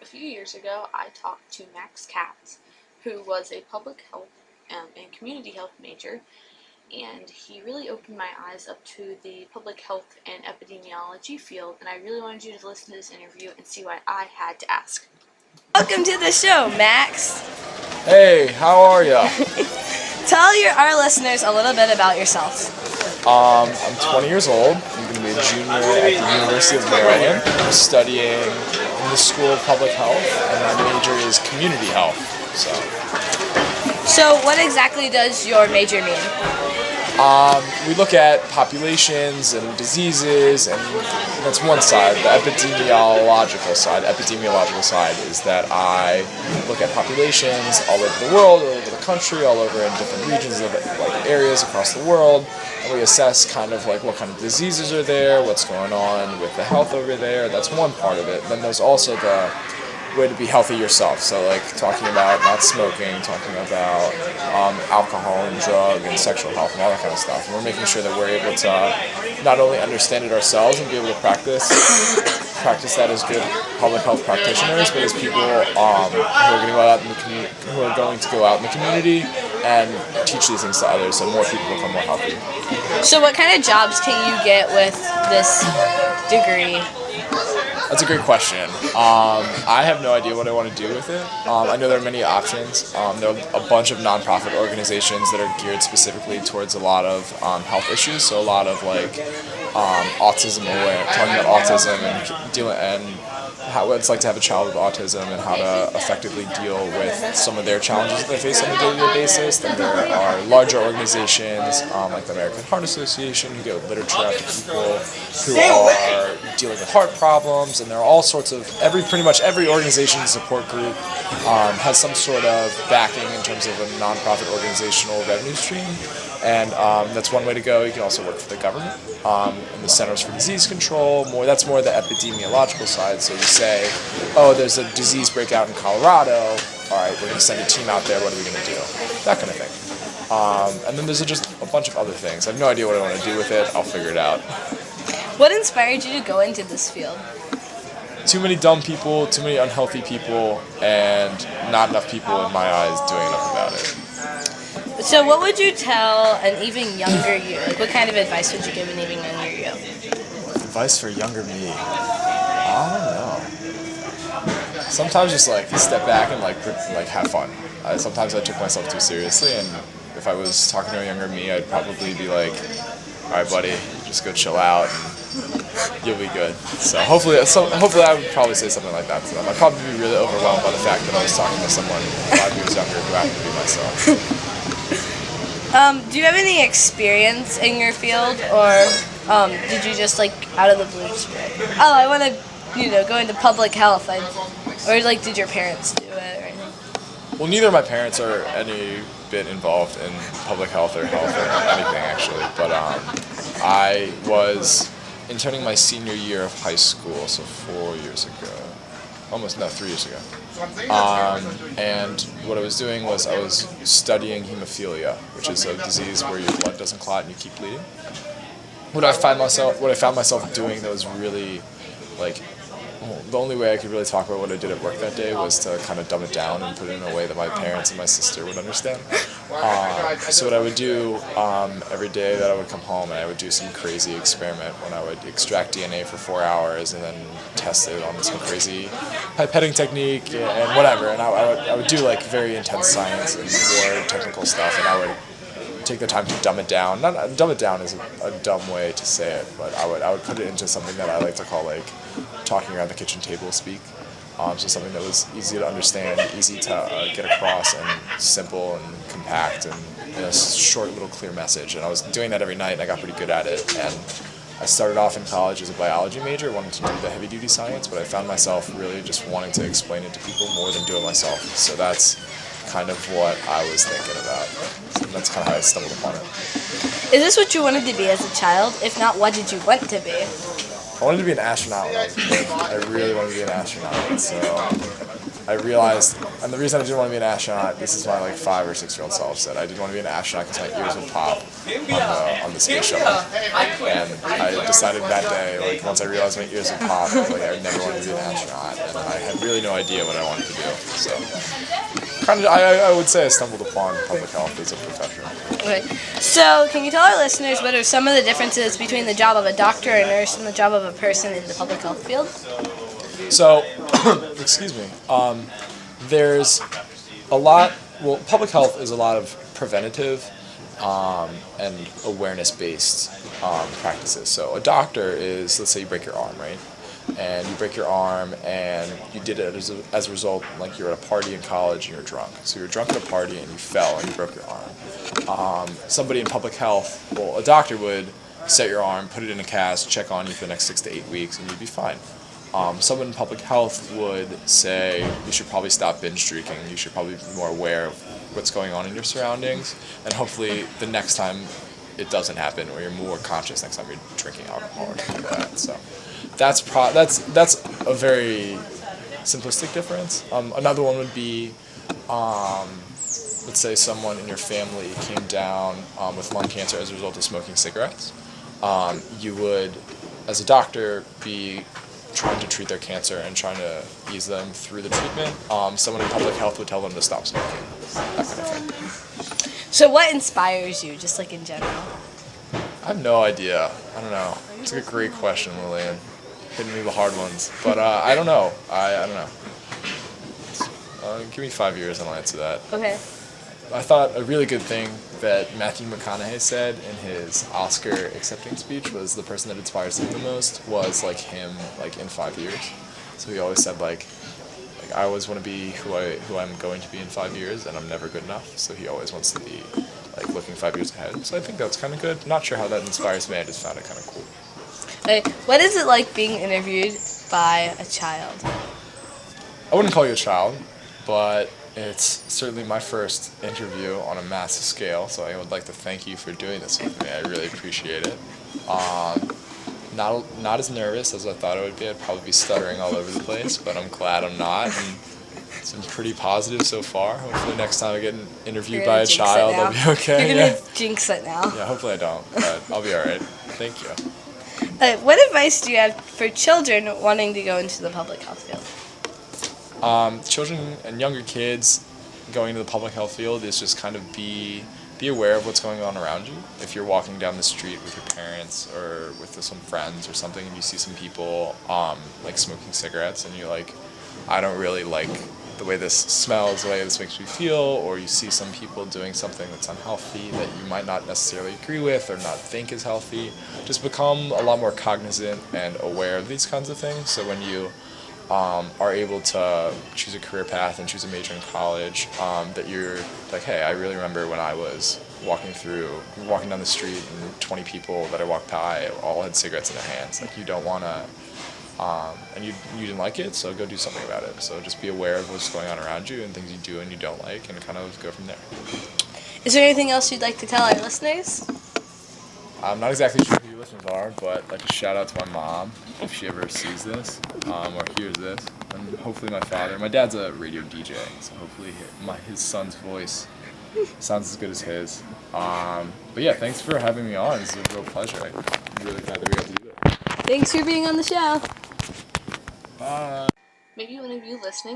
A few years ago, I talked to Max Katz, who was a public health and community health major, and he really opened my eyes up to the public health and epidemiology field, and I really wanted you to listen to this interview and see what I had to ask. Welcome to the show, Max. Hey, how are ya? Tell our listeners a little bit about yourself. I'm 20 years old. I'm going to be a junior at the University of Maryland. I'm studying in the School of Public Health, and my major is community health. So what exactly does your major mean? We look at populations and diseases, and that's one side. The epidemiological side is that I look at populations all over the world, all over the country, all over in different regions of areas across the world, and we assess kind of what kind of diseases are there, what's going on with the health over there. That's one part of it. Then there's also the way to be healthy yourself. So talking about not smoking, talking about alcohol and drug and sexual health and all that kind of stuff. And we're making sure that we're able to not only understand it ourselves and be able to practice that as good public health practitioners, but as people who are going to go out in the community and teach these things to others so more people become more healthy. So what kind of jobs can you get with this degree? That's a great question. I have no idea what I want to do with it. I know there are many options. There are a bunch of nonprofit organizations that are geared specifically towards a lot of health issues. So a lot of autism talking about autism and how it's like to have a child with autism and how to effectively deal with some of their challenges that they face on a day-to-day basis. Then there are larger organizations like the American Heart Association who get literature out to people who are dealing with heart problems, and there are all sorts of pretty much every organization and support group has some sort of backing in terms of a nonprofit organizational revenue stream. And that's one way to go. You can also work for the government and the Centers for Disease Control. That's more the epidemiological side. So you say, oh, there's a disease breakout in Colorado. All right, we're going to send a team out there. What are we going to do? That kind of thing. And then there's just a bunch of other things. I have no idea what I want to do with it. I'll figure it out. What inspired you to go into this field? Too many dumb people, too many unhealthy people, and not enough people in my eyes doing enough about it. So what would you tell an even younger you? What kind of advice would you give an even younger you? Advice for younger me? I don't know. Sometimes just step back and have fun. Sometimes I took myself too seriously, and if I was talking to a younger me, I'd probably be like, all right, buddy, just go chill out and you'll be good. So hopefully I would probably say something like that to them. I'd probably be really overwhelmed by the fact that I was talking to someone 5 years younger who happened to be myself. Do you have any experience in your field, or did you just out of the blue just be like, oh, I want to, go into public health, or did your parents do it or anything? Well, neither of my parents are any bit involved in public health or anything actually, but I was interning my senior year of high school, so 3 years ago. And what I was doing was I was studying hemophilia, which is a disease where your blood doesn't clot and you keep bleeding. What I found myself doing that was really the only way I could really talk about what I did at work that day was to kind of dumb it down and put it in a way that my parents and my sister would understand. So what I would do every day that I would come home, and I would do some crazy experiment when I would extract DNA for 4 hours and then test it on some crazy pipetting technique and whatever. And I would do very intense science and more technical stuff, and I would take the time to dumb it down. Dumb it down is a dumb way to say it, but I would put it into something that I like to call talking around the kitchen table speak. So something that was easy to understand, easy to get across, and simple and compact, and a short little clear message. And I was doing that every night, and I got pretty good at it. And I started off in college as a biology major, wanting to do the heavy duty science, but I found myself really just wanting to explain it to people more than do it myself. So that's kind of what I was thinking about. So that's kind of how I stumbled upon it. Is this what you wanted to be as a child? If not, what did you want to be? I wanted to be an astronaut when I was a kid. I really wanted to be an astronaut. So I realized, and the reason I didn't want to be an astronaut, this is my like 5 or 6-year-old self said, I didn't want to be an astronaut because my ears would pop on the space shuttle. And I decided that day, like once I realized my ears would pop, like I never wanted to be an astronaut, and I had really no idea what I wanted to do. So kind of, I would say I stumbled upon public health as a profession. Okay. So, can you tell our listeners what are some of the differences between the job of a doctor or nurse and the job of a person in the public health field? So, excuse me, there's a lot, well, public health is a lot of preventative and awareness-based practices. So a doctor is, let's say you break your arm, right? And you break your arm and you did it as a result, like you're at a party in college and you're drunk. So you're drunk at a party and you fell and you broke your arm. Somebody in public health, well, a doctor would set your arm, put it in a cast, check on you for the next 6 to 8 weeks, and you'd be fine. Someone in public health would say you should probably stop binge drinking, you should probably be more aware of what's going on in your surroundings, and hopefully the next time it doesn't happen, or you're more conscious next time you're drinking alcohol or something like that. So that's a very simplistic difference. Another one would be, let's say someone in your family came down with lung cancer as a result of smoking cigarettes. You would, as a doctor, be trying to treat their cancer and trying to ease them through the treatment. Someone in public health would tell them to stop smoking, that kind of thing. So, what inspires you, just like in general? I have no idea. I don't know. It's a great question, Lillian. Hitting me the hard ones. But I don't know. I don't know. Give me 5 years and I'll answer that. Okay. I thought a really good thing that Matthew McConaughey said in his Oscar accepting speech was the person that inspires him the most was like him, like in 5 years. So he always said like I always want to be who I'm going to be in 5 years, and I'm never good enough. So he always wants to be like looking 5 years ahead. So I think that's kind of good. Not sure how that inspires me. I just found it kind of cool. Okay. What is it like being interviewed by a child? I wouldn't call you a child, but it's certainly my first interview on a massive scale, so I would like to thank you for doing this with me. I really appreciate it. Not as nervous as I thought I would be. I'd probably be stuttering all over the place, but I'm glad I'm not. And it's been pretty positive so far. Hopefully next time I get interviewed by a child, I'll be okay. You're going to jinx it now. Yeah, hopefully I don't, but I'll be all right. Thank you. What advice do you have for children wanting to go into the public health field? Children and younger kids going to the public health field is just kind of be aware of what's going on around you. If you're walking down the street with your parents or with some friends or something and you see some people like smoking cigarettes and you're like, I don't really like the way this smells, the way this makes me feel, or you see some people doing something that's unhealthy that you might not necessarily agree with or not think is healthy, just become a lot more cognizant and aware of these kinds of things. So when you are able to choose a career path and choose a major in college, that you're like, hey, I really remember when I was walking down the street and 20 people that I walked by all had cigarettes in their hands. Like you don't want to, and you didn't like it, so go do something about it. So just be aware of what's going on around you and things you do and you don't like, and kind of go from there. Is there anything else you'd like to tell our listeners? I'm not exactly sure who your listeners are, but I'd like to shout out to my mom if she ever sees this or hears this, and hopefully my father. My dad's a radio DJ, so hopefully his son's voice sounds as good as his. But yeah, thanks for having me on. It's a real pleasure. I'm really glad that we got to do it. Thanks for being on the show. Bye. Maybe one of you listening